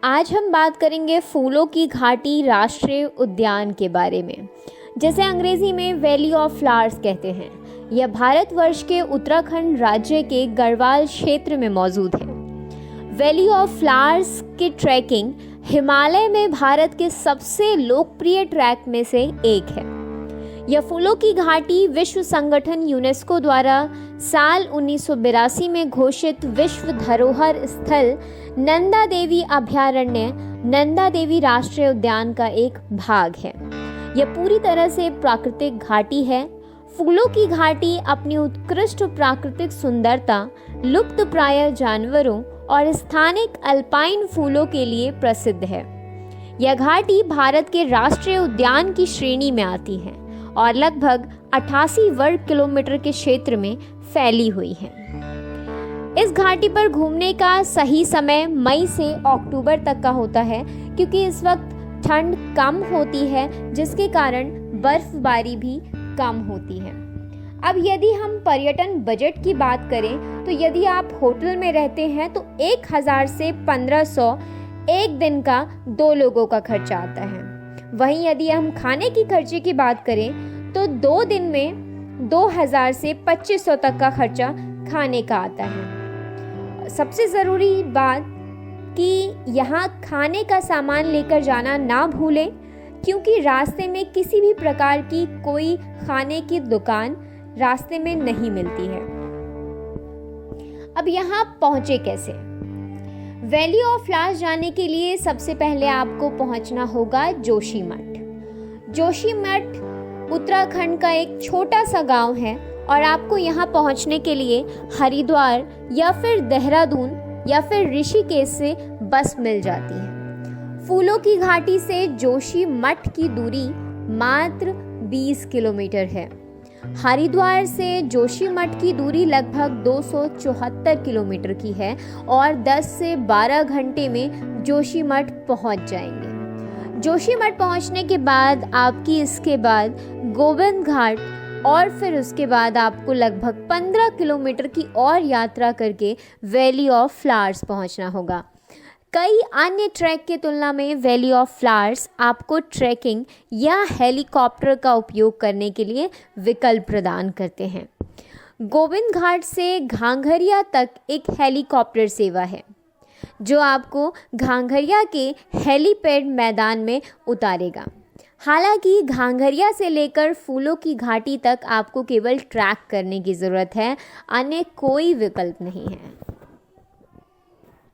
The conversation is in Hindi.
आज हम बात करेंगे फूलों की घाटी राष्ट्रीय उद्यान के बारे में, जिसे अंग्रेजी में वैली ऑफ फ्लावर्स कहते हैं। यह भारतवर्ष के उत्तराखंड राज्य के गढ़वाल क्षेत्र में मौजूद है। वैली ऑफ फ्लावर्स की ट्रैकिंग हिमालय में भारत के सबसे लोकप्रिय ट्रैक में से एक है। यह फूलों की घाटी विश्व संगठन यूनेस्को द्वारा साल 1982 में घोषित विश्व धरोहर स्थल नंदा देवी अभयारण्य नंदा देवी राष्ट्रीय उद्यान का एक भाग है। यह पूरी तरह से प्राकृतिक घाटी है। फूलों की घाटी अपनी उत्कृष्ट प्राकृतिक सुंदरता, लुप्तप्राय जानवरों और स्थानिक अल्पाइन फूलों के लिए प्रसिद्ध है। यह घाटी भारत के राष्ट्रीय उद्यान की श्रेणी में आती है और लगभग 88 वर्ग किलोमीटर के क्षेत्र में फैली हुई है। इस घाटी पर घूमने का सही समय मई से अक्टूबर तक का होता है, क्योंकि इस वक्त ठंड कम होती है, जिसके कारण बर्फबारी भी कम होती है। अब यदि हम पर्यटन बजट की बात करें तो यदि आप होटल में रहते हैं तो 1000 से 1500 एक दिन का 2 लोगों का खर्चा आता है। वहीं यदि हम खाने की खर्चे की बात करें तो 2 दिन में 2000 से 2500 तक का खर्चा खाने का आता है। सबसे ज़रूरी बात कि यहाँ खाने का सामान लेकर जाना ना भूलें, क्योंकि रास्ते में किसी भी प्रकार की कोई खाने की दुकान रास्ते में नहीं मिलती है। अब यहाँ पहुँचे कैसे? वैली ऑफ फ्लावर्स जाने के लिए सबसे पहले आपको पहुंचना होगा जोशीमठ। जोशीमठ उत्तराखंड का एक छोटा सा गांव है और आपको यहाँ पहुंचने के लिए हरिद्वार या फिर देहरादून या फिर ऋषिकेश से बस मिल जाती है। फूलों की घाटी से जोशीमठ की दूरी मात्र 20 किलोमीटर है। हरिद्वार से जोशीमठ की दूरी लगभग 274 किलोमीटर की है और 10 से 12 घंटे में जोशीमठ पहुंच जाएंगे। जोशीमठ पहुंचने के बाद आपकी इसके बाद गोविंद घाट और फिर उसके बाद आपको लगभग 15 किलोमीटर की और यात्रा करके वैली ऑफ फ्लावर्स पहुंचना होगा। कई अन्य ट्रैक की तुलना में वैली ऑफ फ्लावर्स आपको ट्रैकिंग या हेलीकॉप्टर का उपयोग करने के लिए विकल्प प्रदान करते हैं। गोविंद घाट से घांघरिया तक एक हेलीकॉप्टर सेवा है, जो आपको घांघरिया के हेलीपैड मैदान में उतारेगा। हालांकि घांघरिया से लेकर फूलों की घाटी तक आपको केवल ट्रैक करने की ज़रूरत है, अन्य कोई विकल्प नहीं है।